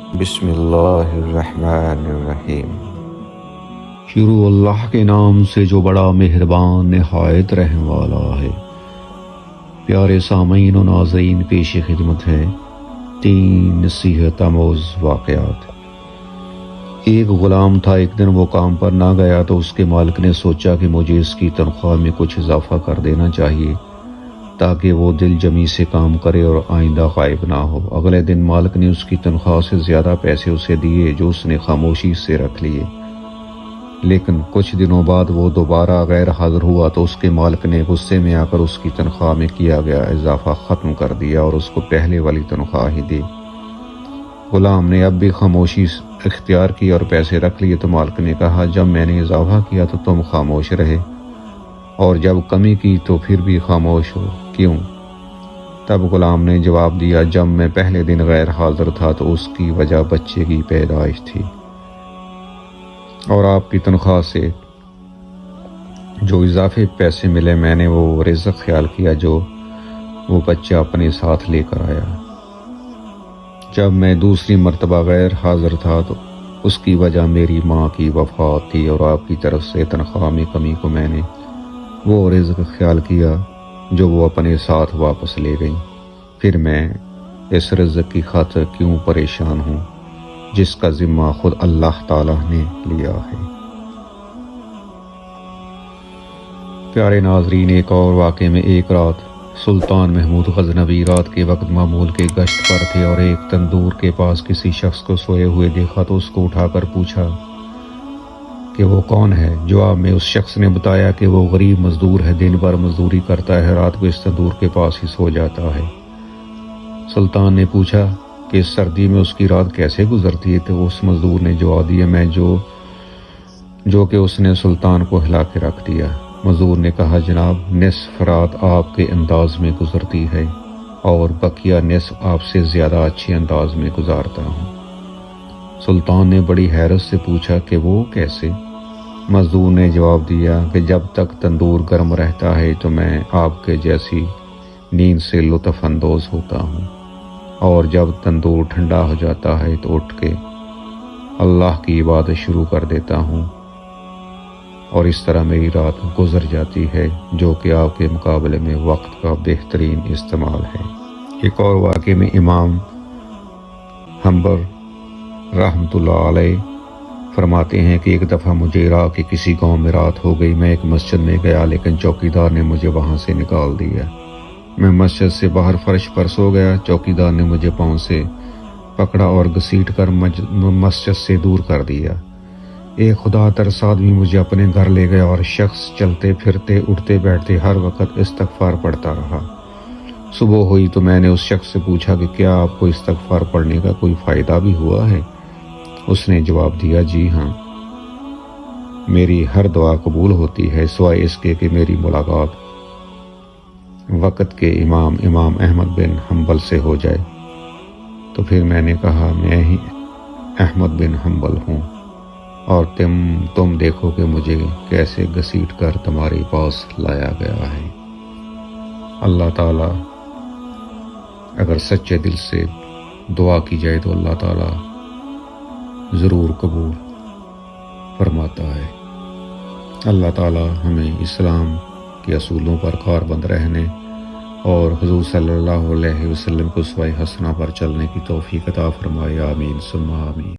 بسم اللہ الرحمن الرحیم۔ شروع اللہ کے نام سے جو بڑا مہربان نہایت رحم والا ہے۔ پیارے سامعین و ناظرین، پیش خدمت ہے 3 نصیحت آموز واقعات۔ ایک غلام تھا، ایک دن وہ کام پر نہ گیا تو اس کے مالک نے سوچا کہ مجھے اس کی تنخواہ میں کچھ اضافہ کر دینا چاہیے تاکہ وہ دل جمی سے کام کرے اور آئندہ غائب نہ ہو۔ اگلے دن مالک نے اس کی تنخواہ سے زیادہ پیسے اسے دیے جو اس نے خاموشی سے رکھ لیے، لیکن کچھ دنوں بعد وہ دوبارہ غیر حاضر ہوا تو اس کے مالک نے غصے میں آ کر اس کی تنخواہ میں کیا گیا اضافہ ختم کر دیا اور اس کو پہلے والی تنخواہ ہی دی۔ غلام نے اب بھی خاموشی اختیار کی اور پیسے رکھ لیے تو مالک نے کہا، جب میں نے اضافہ کیا تو تم خاموش رہے اور جب کمی کی تو پھر بھی خاموش ہو، کیوں؟ تب غلام نے جواب دیا، جب میں پہلے دن غیر حاضر تھا تو اس کی وجہ بچے کی پیدائش تھی، اور آپ کی تنخواہ سے جو اضافی پیسے ملے میں نے وہ رزق خیال کیا جو وہ بچہ اپنے ساتھ لے کر آیا۔ جب میں دوسری مرتبہ غیر حاضر تھا تو اس کی وجہ میری ماں کی وفات تھی، اور آپ کی طرف سے تنخواہ میں کمی کو میں نے وہ رزق خیال کیا جو وہ اپنے ساتھ واپس لے گئی۔ پھر میں اس رزق کی خاطر کیوں پریشان ہوں جس کا ذمہ خود اللہ تعالیٰ نے لیا ہے۔ پیارے ناظرین، ایک اور واقعے میں ایک رات سلطان محمود غزنوی رات کے وقت معمول کے گشت پر تھے اور ایک تندور کے پاس کسی شخص کو سوئے ہوئے دیکھا تو اس کو اٹھا کر پوچھا کہ وہ کون ہے۔ جواب میں اس شخص نے بتایا کہ وہ غریب مزدور ہے، دن بھر مزدوری کرتا ہے، رات کو اس تندور کے پاس ہی سو جاتا ہے۔ سلطان نے پوچھا کہ اس سردی میں اس کی رات کیسے گزرتی ہے، تو اس مزدور نے جواب دیا، میں جو کہ اس نے سلطان کو ہلا کے رکھ دیا۔ مزدور نے کہا، جناب، نصف رات آپ کے انداز میں گزرتی ہے اور بقیہ نصف آپ سے زیادہ اچھے انداز میں گزارتا ہوں۔ سلطان نے بڑی حیرت سے پوچھا کہ وہ کیسے؟ مزدور نے جواب دیا کہ جب تک تندور گرم رہتا ہے تو میں آپ کے جیسی نیند سے لطف اندوز ہوتا ہوں، اور جب تندور ٹھنڈا ہو جاتا ہے تو اٹھ کے اللہ کی عبادت شروع کر دیتا ہوں، اور اس طرح میری رات گزر جاتی ہے، جو کہ آپ کے مقابلے میں وقت کا بہترین استعمال ہے۔ ایک اور واقعے میں امام حنبل رحمۃ اللہ علیہ فرماتے ہیں کہ ایک دفعہ مجھے عراق کے کسی گاؤں میں رات ہو گئی۔ میں ایک مسجد میں گیا لیکن چوکیدار نے مجھے وہاں سے نکال دیا۔ میں مسجد سے باہر فرش پر سو گیا۔ چوکیدار نے مجھے پاؤں سے پکڑا اور گھسیٹ کر مسجد سے دور کر دیا۔ ایک خدا ترس آدمی مجھے اپنے گھر لے گیا اور شخص چلتے پھرتے اٹھتے بیٹھتے ہر وقت استغفار پڑھتا رہا۔ صبح ہوئی تو میں نے اس شخص سے پوچھا کہ کیا آپ کو استغفار پڑھنے کا کوئی فائدہ بھی ہوا ہے؟ اس نے جواب دیا، جی ہاں، میری ہر دعا قبول ہوتی ہے سوائے اس کے کہ میری ملاقات وقت کے امام احمد بن حنبل سے ہو جائے۔ تو پھر میں نے کہا، میں ہی احمد بن حنبل ہوں، اور تم دیکھو کہ مجھے کیسے گھسیٹ کر تمہارے پاس لایا گیا ہے۔ اللہ تعالیٰ اگر سچے دل سے دعا کی جائے تو اللہ تعالیٰ ضرور قبول فرماتا ہے۔ اللہ تعالیٰ ہمیں اسلام کے اصولوں پر کاربند رہنے اور حضور صلی اللہ علیہ وسلم کو اسوہ حسنہ پر چلنے کی توفیق عطا فرمائے، آمین ثم آمین۔